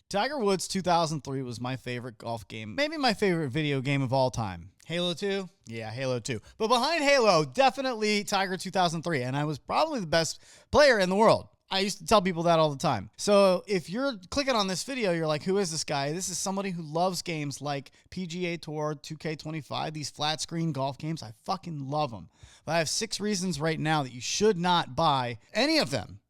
Tiger Woods 2003 was my favorite golf game. Maybe my favorite video game of all time. Halo 2? Yeah, Halo 2. But behind Halo, definitely Tiger 2003. And I was probably the best player in the world. I used to tell people that all the time. So if you're clicking on this video, you're like, who is this guy? This is somebody who loves games like PGA Tour, 2K25, these flat screen golf games. I fucking love them. But I have 6 reasons right now that you should not buy any of them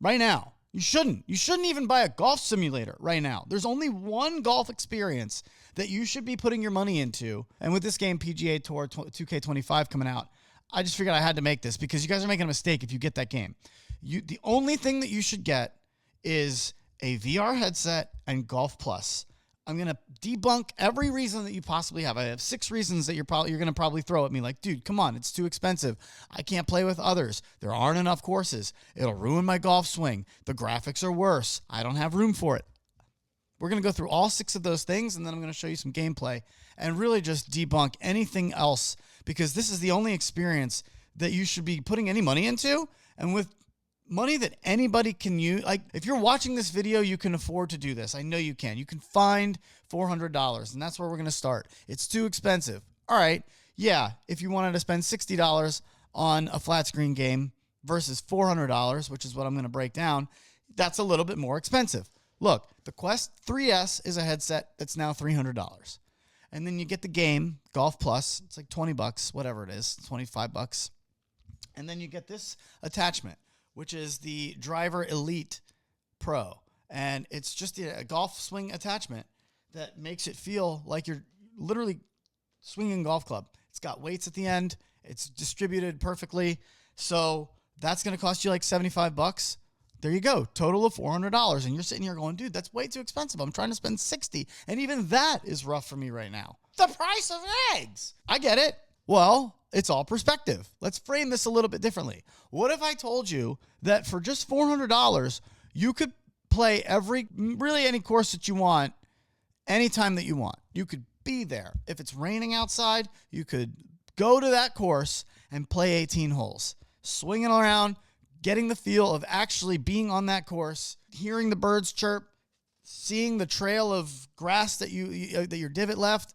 right now. You shouldn't. You shouldn't even buy a golf simulator right now. There's only one golf experience that you should be putting your money into. And with this game, PGA Tour 2K25 coming out, I just figured I had to make this because you guys are making a mistake if you get that game. The only thing that you should get is a VR headset and Golf Plus. I'm going to debunk every reason that you possibly have. I have 6 reasons that you're going to probably throw at me like, dude, come on, it's too expensive. I can't play with others. There aren't enough courses. It'll ruin my golf swing. The graphics are worse. I don't have room for it. We're going to go through all 6 of those things, and then I'm going to show you some gameplay and really just debunk anything else because this is the only experience that you should be putting any money into. And with money that anybody can use, like if you're watching this video, you can afford to do this. I know you can. You can find $400, and that's where we're going to start. It's too expensive. All right, yeah, if you wanted to spend $60 on a flat screen game versus $400, which is what I'm going to break down, that's a little bit more expensive. Look, the Quest 3S is a headset that's now $300. And then you get the game, Golf Plus. It's like $20, whatever it is, $25. And then you get this attachment, which is the Driver Elite Pro. And it's just a golf swing attachment that makes it feel like you're literally swinging a golf club. It's got weights at the end. It's distributed perfectly. So that's going to cost you like $75. There you go. Total of $400. And you're sitting here going, dude, that's way too expensive. I'm trying to spend $60. And even that is rough for me right now. The price of eggs. I get it. Well, it's all perspective. Let's frame this a little bit differently. What if I told you that for just $400, you could play really any course that you want, anytime that you want? You could be there. If it's raining outside, you could go to that course and play 18 holes, swinging around, getting the feel of actually being on that course, hearing the birds chirp, seeing the trail of grass that your divot left,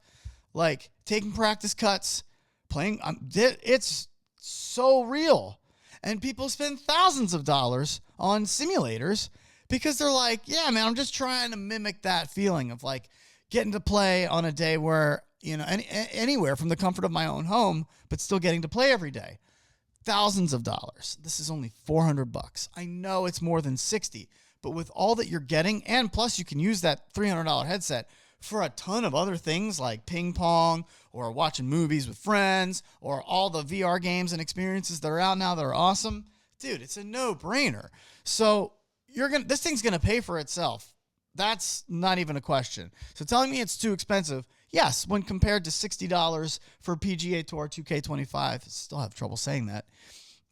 like taking practice cuts, playing. It's so real. And people spend thousands of dollars on simulators because they're like, yeah, man, I'm just trying to mimic that feeling of like getting to play on a day where, anywhere from the comfort of my own home, but still getting to play every day. Thousands of dollars. This is only $400. I know it's more than 60, but with all that you're getting, and plus you can use that $300 headset for a ton of other things like ping pong or watching movies with friends or all the VR games and experiences that are out now that are awesome. Dude, it's a no-brainer. So this thing's going to pay for itself. That's not even a question. So telling me it's too expensive, yes, when compared to $60 for PGA Tour 2K25, I still have trouble saying that.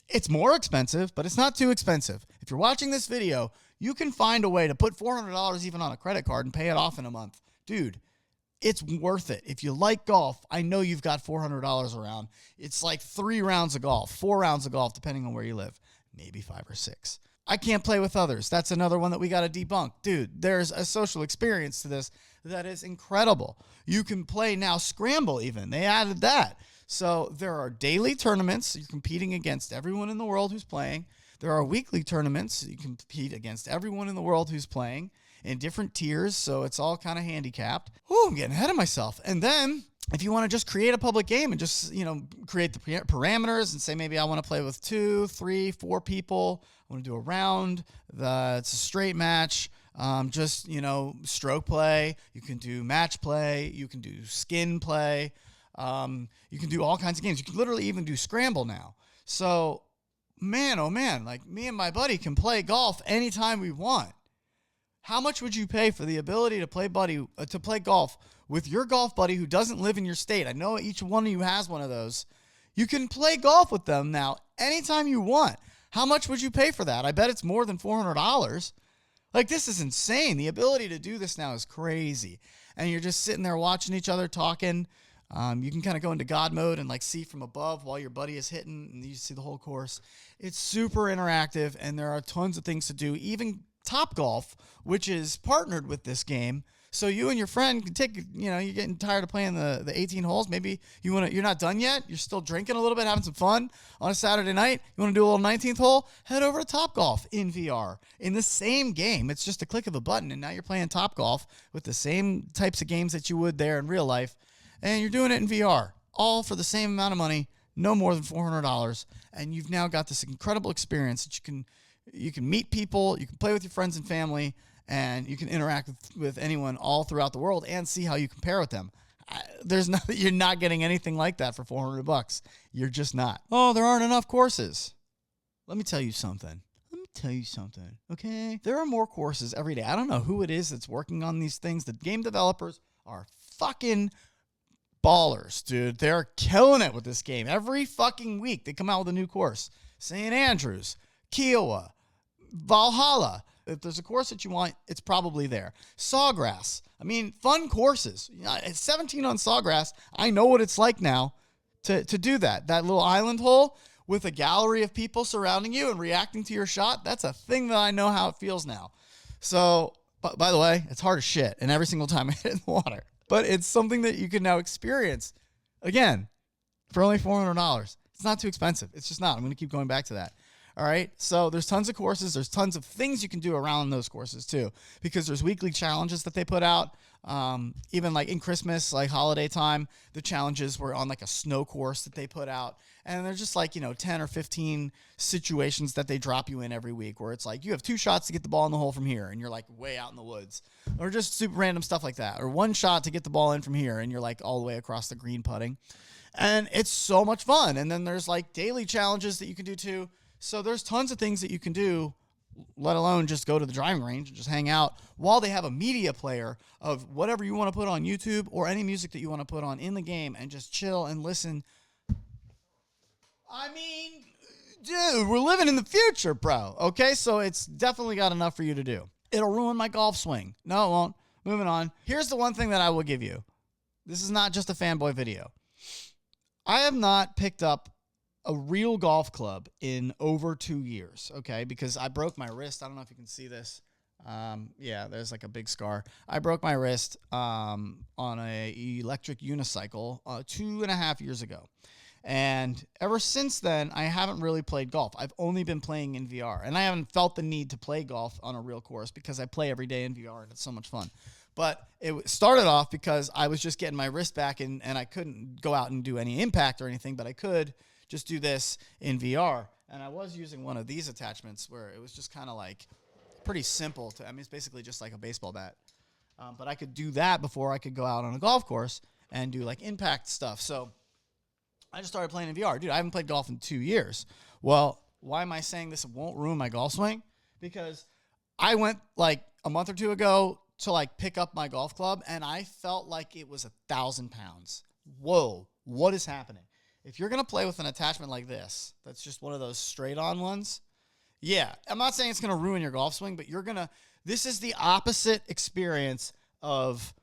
It's more expensive, but it's not too expensive. If you're watching this video, you can find a way to put $400 even on a credit card and pay it off in a month. Dude, it's worth it. If you like golf, I know you've got $400 around. It's like 3 rounds of golf, 4 rounds of golf, depending on where you live. Maybe 5 or 6. I can't play with others. That's another one that we got to debunk. Dude, there's a social experience to this that is incredible. You can play now Scramble even. They added that. So there are daily tournaments. You're competing against everyone in the world who's playing. There are weekly tournaments. You compete against everyone in the world who's playing in different tiers. So it's all kind of handicapped. Oh, I'm getting ahead of myself. And then if you want to just create a public game and just, create the parameters and say, maybe I want to play with 2, 3, 4 people. I want to do a round. It's a straight match. Stroke play. You can do match play. You can do skin play. You can do all kinds of games. You can literally even do Scramble now. So, man, oh man, like me and my buddy can play golf anytime we want. How much would you pay for the ability to play golf with your golf buddy who doesn't live in your state? I know each one of you has one of those. You can play golf with them now anytime you want. How much would you pay for that? I bet it's more than $400. Like, this is insane. The ability to do this now is crazy. And you're just sitting there watching each other talking. You can kind of go into God mode and like see from above while your buddy is hitting and you see the whole course. It's super interactive and there are tons of things to do. Even Topgolf, which is partnered with this game. So you and your friend can take, you're getting tired of playing the 18 holes. Maybe you're not done yet. You're still drinking a little bit, having some fun on a Saturday night. You want to do a little 19th hole? Head over to Topgolf in VR. In the same game, it's just a click of a button, and now you're playing Topgolf with the same types of games that you would there in real life, and you're doing it in VR, all for the same amount of money, no more than $400, and you've now got this incredible experience that you can meet people, you can play with your friends and family, and you can interact with anyone all throughout the world and see how you compare with them. You're not getting anything like that for $400. You're just not. Oh, there aren't enough courses. Let me tell you something. Okay? There are more courses every day. I don't know who it is that's working on these things. The game developers are fucking ballers, dude. They're killing it with this game. Every fucking week they come out with a new course. St. Andrews, Kiowa, Valhalla. If there's a course that you want, it's probably there. Sawgrass. I mean, fun courses. At 17 on Sawgrass, I know what it's like now to do that. That little island hole with a gallery of people surrounding you and reacting to your shot, that's a thing that I know how it feels now. So, by the way, it's hard as shit, and every single time I hit in the water. But it's something that you can now experience, again, for only $400. It's not too expensive. It's just not. I'm going to keep going back to that. All right. So there's tons of courses. There's tons of things you can do around those courses too, because there's weekly challenges that they put out. Even like in Christmas, like holiday time, the challenges were on like a snow course that they put out. And they're just like, 10 or 15 situations that they drop you in every week where it's like you have 2 shots to get the ball in the hole from here and you're like way out in the woods, or just super random stuff like that, or 1 shot to get the ball in from here and you're like all the way across the green putting. And it's so much fun. And then there's like daily challenges that you can do too. So there's tons of things that you can do, let alone just go to the driving range and just hang out while they have a media player of whatever you want to put on YouTube or any music that you want to put on in the game and just chill and listen. I mean, dude, we're living in the future, bro. Okay, so it's definitely got enough for you to do. It'll ruin my golf swing. No, it won't. Moving on. Here's the one thing that I will give you. This is not just a fanboy video. I have not picked up a real golf club in over 2 years, okay? Because I broke my wrist. I don't know if you can see this. Yeah, there's like a big scar. I broke my wrist on a electric unicycle 2.5 years ago. And ever since then, I haven't really played golf. I've only been playing in VR. And I haven't felt the need to play golf on a real course because I play every day in VR and it's so much fun. But it started off because I was just getting my wrist back and I couldn't go out and do any impact or anything, but I could just do this in VR. And I was using one of these attachments where it was just kind of like pretty simple. It's basically just like a baseball bat. But I could do that before I could go out on a golf course and do like impact stuff. So I just started playing in VR. Dude, I haven't played golf in 2 years. Well, why am I saying this won't ruin my golf swing? Because I went like a month or two ago to like pick up my golf club and I felt like it was 1,000 pounds. Whoa, what is happening? If you're going to play with an attachment like this, that's just one of those straight-on ones, yeah, I'm not saying it's going to ruin your golf swing, but this is the opposite experience of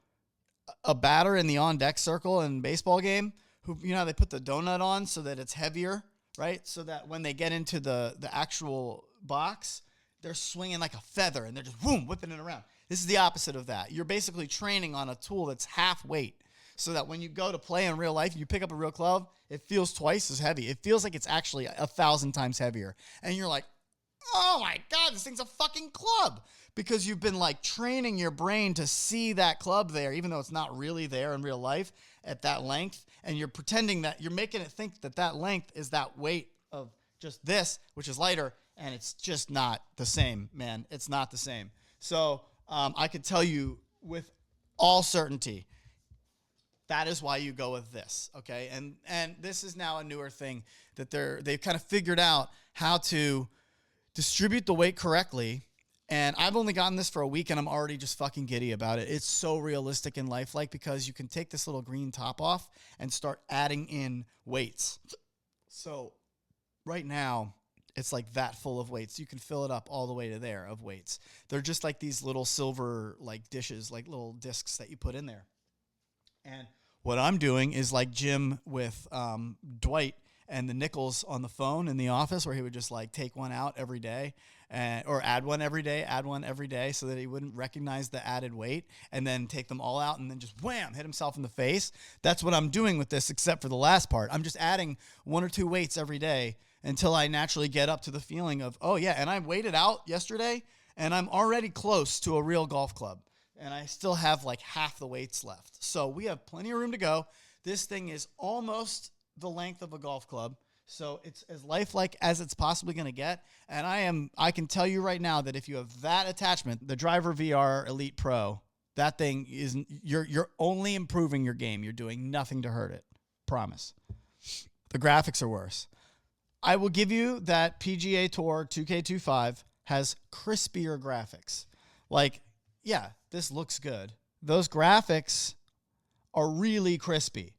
a batter in the on-deck circle in a baseball game who, they put the donut on so that it's heavier, right? So that when they get into the actual box, they're swinging like a feather and they're just, boom, whipping it around. This is the opposite of that. You're basically training on a tool that's half weight. So that when you go to play in real life, you pick up a real club, it feels twice as heavy. It feels like it's actually 1,000 times heavier. And you're like, oh my God, this thing's a fucking club. Because you've been like training your brain to see that club there, even though it's not really there in real life at that length. And you're pretending that you're making it think that length is that weight of just this, which is lighter. And it's just not the same, man. It's not the same. So I could tell you with all certainty, that is why you go with this, okay? And this is now a newer thing that they've kind of figured out how to distribute the weight correctly. And I've only gotten this for a week, and I'm already just fucking giddy about it. It's so realistic and lifelike because you can take this little green top off and start adding in weights. So right now, it's like that full of weights. You can fill it up all the way to there of weights. They're just like these little silver like dishes, like little discs that you put in there. And what I'm doing is like Jim with Dwight and the nickels on the phone in the office where he would just like take one out every day or add one every day so that he wouldn't recognize the added weight, and then take them all out and then just wham, hit himself in the face. That's what I'm doing with this, except for the last part. I'm just adding 1 or 2 weights every day until I naturally get up to the feeling of, oh yeah, and I weighed it out yesterday, and I'm already close to a real golf club, and I still have like half the weights left. So we have plenty of room to go. This thing is almost the length of a golf club. So it's as lifelike as it's possibly going to get. And I can tell you right now that if you have that attachment, the Driver VR Elite Pro, that thing is, you're only improving your game. You're doing nothing to hurt it. Promise. The graphics are worse. I will give you that PGA Tour 2K25 has crispier graphics. Like, yeah, this looks good. Those graphics are really crispy.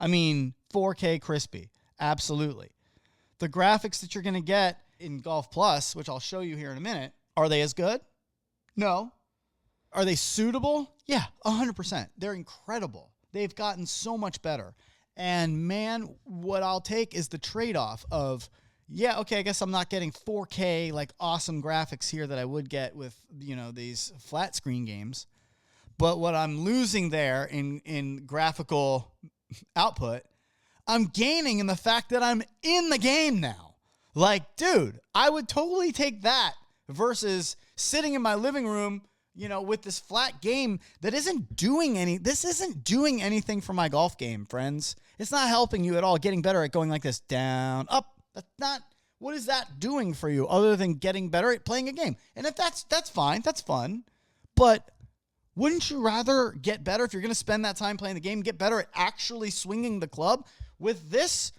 I mean, 4K crispy. Absolutely. The graphics that you're going to get in Golf Plus, which I'll show you here in a minute, are they as good? No. Are they suitable? Yeah, 100%. They're incredible. They've gotten so much better. And man, what I'll take is the trade-off of, yeah, okay, I guess I'm not getting 4K, like awesome graphics here that I would get with, these flat screen games. But what I'm losing there in graphical output, I'm gaining in the fact that I'm in the game now. Like, dude, I would totally take that versus sitting in my living room, with this flat game that isn't doing anything for my golf game, friends. It's not helping you at all, getting better at going like this, down, up. That's not, what is that doing for you other than getting better at playing a game? And if that's fine, that's fun. But wouldn't you rather get better if you're going to spend that time playing the game, get better at actually swinging the club? With this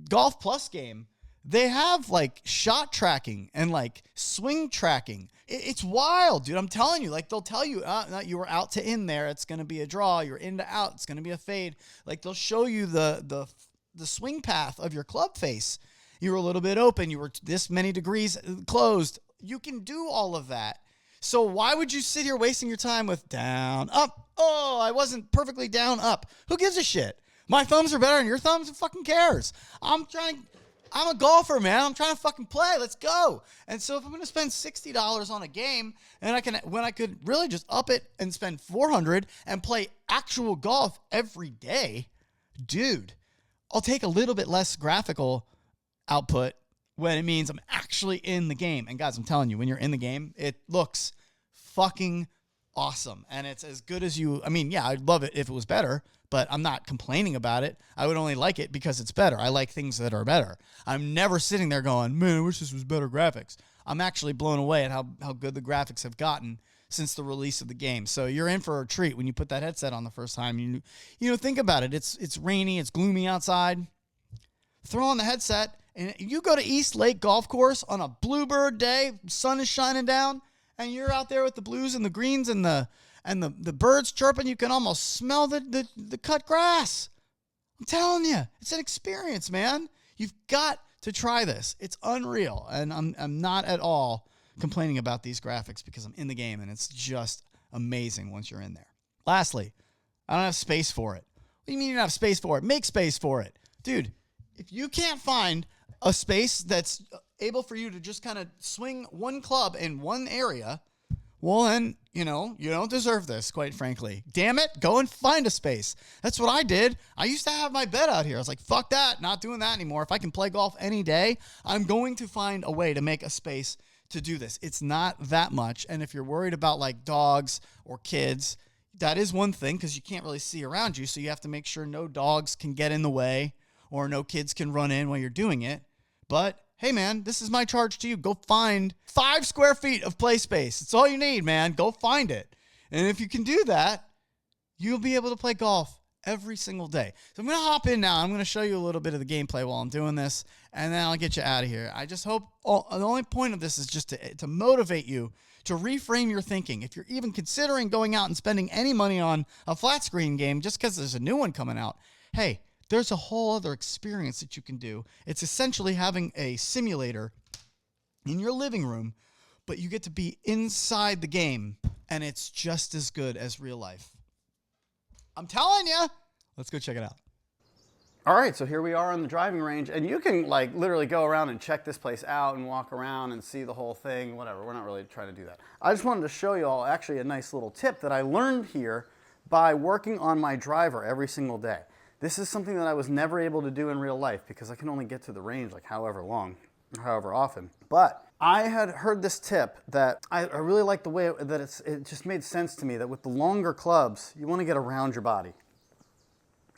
Golf Plus game, they have like shot tracking and like swing tracking. It's wild, dude. I'm telling you, like they'll tell you, you were out to in there. It's going to be a draw. You're in to out. It's going to be a fade. Like they'll show you the swing path of your club face. You were a little bit open. You were this many degrees closed. You can do all of that. So why would you sit here wasting your time with down, up? Oh, I wasn't perfectly down, up. Who gives a shit? My thumbs are better than your thumbs. Who fucking cares? I'm a golfer, man. I'm trying to fucking play. Let's go. And so if I'm going to spend $60 on a game, and when I could really just up it and spend $400 and play actual golf every day, dude, I'll take a little bit less graphical output when it means I'm actually in the game. And guys, I'm telling you, when you're in the game, it looks fucking awesome. And it's as good as I'd love it if it was better, but I'm not complaining about it. I would only like it because it's better. I like things that are better. I'm never sitting there going, man, I wish this was better graphics. I'm actually blown away at how good the graphics have gotten since the release of the game. So you're in for a treat when you put that headset on the first time. You think about it. It's rainy. It's gloomy outside. Throw on the headset, and you go to East Lake Golf Course on a bluebird day, sun is shining down, and you're out there with the blues and the greens and the birds chirping. You can almost smell the cut grass. I'm telling you, it's an experience, man. You've got to try this. It's unreal, and I'm not at all complaining about these graphics because I'm in the game, and it's just amazing once you're in there. Lastly, I don't have space for it. What do you mean you don't have space for it? Make space for it. Dude, if you can't find a space that's able for you to just kind of swing one club in one area, well, then, you don't deserve this, quite frankly. Damn it, go and find a space. That's what I did. I used to have my bed out here. I was like, fuck that, not doing that anymore. If I can play golf any day, I'm going to find a way to make a space to do this. It's not that much. And if you're worried about like dogs or kids, that is one thing because you can't really see around you. So you have to make sure no dogs can get in the way or no kids can run in while you're doing it. But hey, man, this is my charge to you. Go find 5 square feet of play space. It's all you need, man. Go find it. And if you can do that, you'll be able to play golf every single day. So I'm going to hop in now. I'm going to show you a little bit of the gameplay while I'm doing this, and then I'll get you out of here. I just hope the only point of this is just to motivate you to reframe your thinking. If you're even considering going out and spending any money on a flat screen game just because there's a new one coming out, hey, there's a whole other experience that you can do. It's essentially having a simulator in your living room, but you get to be inside the game, and it's just as good as real life. I'm telling you. Let's go check it out. All right, so here we are on the driving range, and you can like literally go around and check this place out and walk around and see the whole thing, whatever. We're not really trying to do that. I just wanted to show you all actually a nice little tip that I learned here by working on my driver every single day. This is something that I was never able to do in real life because I can only get to the range like however long, however often. But I had heard this tip that I really like the way that it just made sense to me that with the longer clubs, you want to get around your body.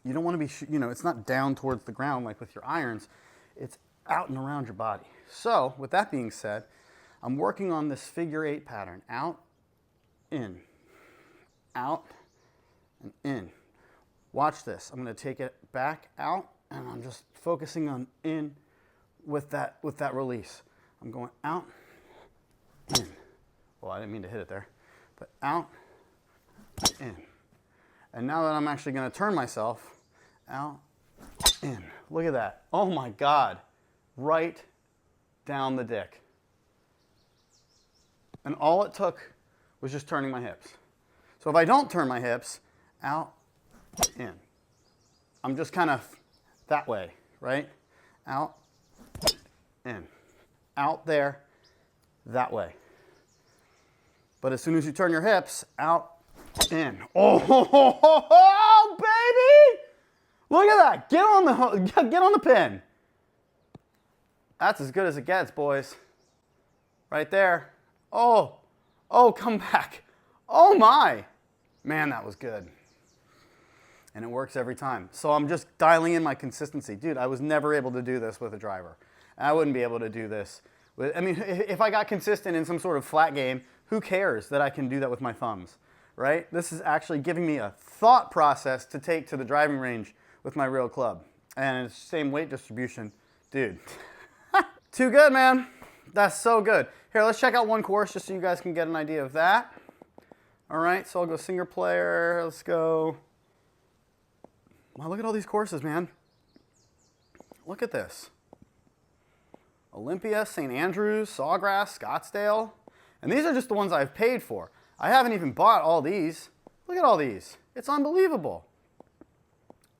You don't want to be, it's not down towards the ground like with your irons. It's out and around your body. So with that being said, I'm working on this figure 8 pattern. Out, in, out, and in. Watch this. I'm going to take it back out, and I'm just focusing on in with that release. I'm going out, in. Well, I didn't mean to hit it there, but out, in. And now that I'm actually going to turn myself, out, in. Look at that. Oh my God. Right down the dick. And all it took was just turning my hips. So if I don't turn my hips, out, in. I'm just kind of that way, right? Out, in. Out there, that way. But as soon as you turn your hips, out, in. Oh, baby! Look at that. Get on the pin. That's as good as it gets, boys. Right there. Oh, come back. Oh my. Man, that was good. And it works every time. So I'm just dialing in my consistency. Dude, I was never able to do this with a driver. I wouldn't be able to do this. If I got consistent in some sort of flat game, who cares that I can do that with my thumbs, right? This is actually giving me a thought process to take to the driving range with my real club. And it's the same weight distribution. Dude, too good, man. That's so good. Here, let's check out one course just so you guys can get an idea of that. All right, so I'll go single player. Let's go. Wow, look at all these courses, man. Look at this. Olympia, St. Andrews, Sawgrass, Scottsdale. And these are just the ones I've paid for. I haven't even bought all these. Look at all these. It's unbelievable.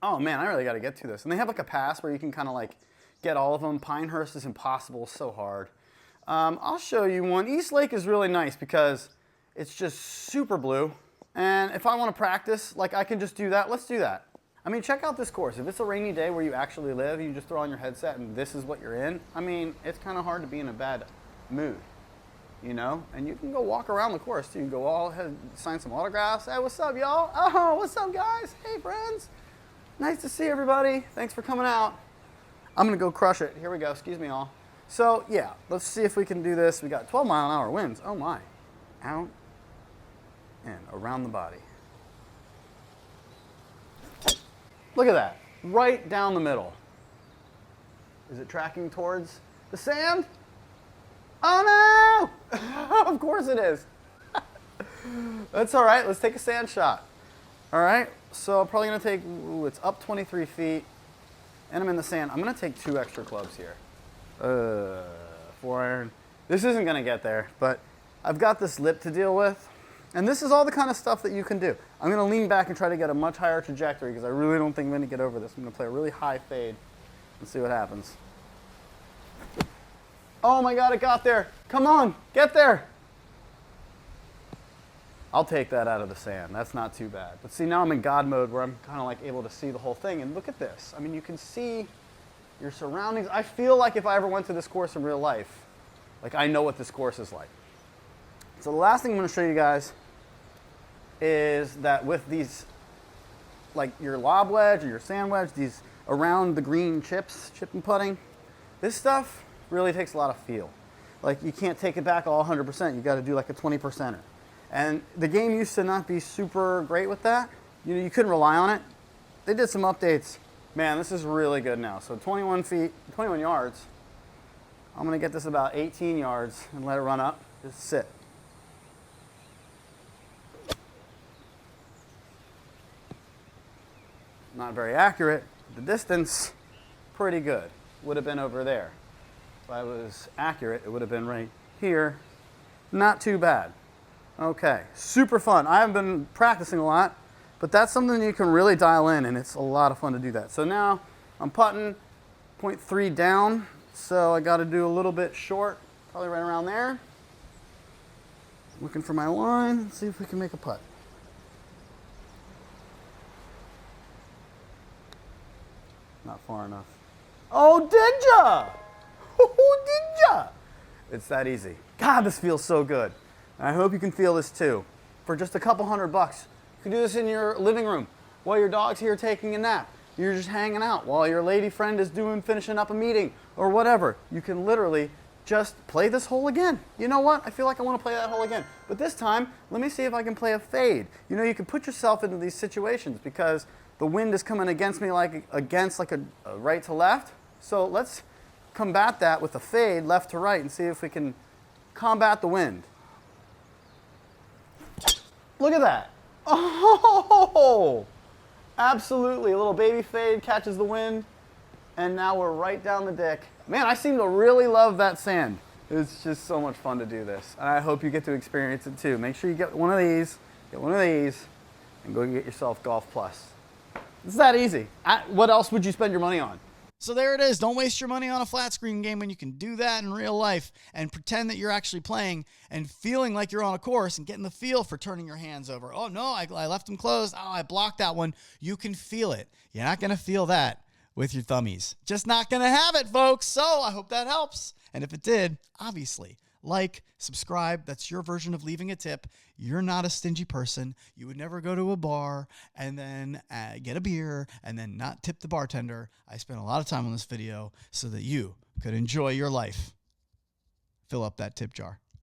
Oh man, I really got to get to this. And they have like a pass where you can kind of like get all of them. Pinehurst is impossible, so hard. I'll show you one. East Lake is really nice because it's just super blue. And if I want to practice, like I can just do that. Let's do that. I mean, check out this course. If it's a rainy day where you actually live, you just throw on your headset and this is what you're in. I mean, it's kind of hard to be in a bad mood, you know? And you can go walk around the course too. You can go all ahead, sign some autographs. Hey, what's up, y'all? Oh, what's up, guys? Hey, friends. Nice to see everybody. Thanks for coming out. I'm going to go crush it. Here we go. Excuse me all. So, yeah, let's see if we can do this. We got 12-mile-an-hour winds. Oh, my. Out and around the body. Look at that. Right down the middle. Is it tracking towards the sand? Oh, no! Of course it is. That's all right. Let's take a sand shot. All right. So I'm probably going to take, it's up 23 feet, and I'm in the sand. I'm going to take 2 extra clubs here. 4-iron. This isn't going to get there, but I've got this lip to deal with. And this is all the kind of stuff that you can do. I'm going to lean back and try to get a much higher trajectory because I really don't think I'm going to get over this. I'm going to play a really high fade and see what happens. Oh my God, it got there. Come on, get there. I'll take that out of the sand. That's not too bad. But see, now I'm in God mode where I'm kind of like able to see the whole thing. And look at this. I mean, you can see your surroundings. I feel like if I ever went to this course in real life, like I know what this course is like. So the last thing I'm going to show you guys is that with these, like your lob wedge or your sand wedge, these around the green chips, chip and putting, this stuff really takes a lot of feel. Like you can't take it back all 100%. You got to do like a 20%er. And the game used to not be super great with that. You know, you couldn't rely on it. They did some updates. Man, this is really good now. So 21 yards. I'm going to get this about 18 yards and let it run up. Just sit. Not very accurate. The distance, pretty good. Would have been over there. If I was accurate, it would have been right here. Not too bad. Okay, super fun. I haven't been practicing a lot, but that's something you can really dial in, and it's a lot of fun to do that. So now I'm putting 0.3 down, so I got to do a little bit short, probably right around there. Looking for my line and see if we can make a putt. Not far enough. Oh, did ya? Oh, did ya? It's that easy. God, this feels so good. And I hope you can feel this too. For just a couple $100, you can do this in your living room while your dog's here taking a nap. You're just hanging out while your lady friend is finishing up a meeting or whatever. You can literally just play this hole again. You know what? I feel like I want to play that hole again. But this time, let me see if I can play a fade. You know, you can put yourself into these situations because the wind is coming against me like a right to left. So let's combat that with a fade left to right and see if we can combat the wind. Look at that. Oh, absolutely. A little baby fade catches the wind. And now we're right down the deck. Man, I seem to really love that sand. It's just so much fun to do this. And I hope you get to experience it too. Make sure you get one of these, and go get yourself Golf Plus. It's that easy. What else would you spend your money on? So there it is. Don't waste your money on a flat screen game when you can do that in real life and pretend that you're actually playing and feeling like you're on a course and getting the feel for turning your hands over. Oh, no, I left them closed. Oh, I blocked that one. You can feel it. You're not going to feel that with your thummies. Just not going to have it, folks. So I hope that helps. And if it did, obviously, like, subscribe. That's your version of leaving a tip. You're not a stingy person. You would never go to a bar and then get a beer and then not tip the bartender. I spent a lot of time on this video so that you could enjoy your life. Fill up that tip jar.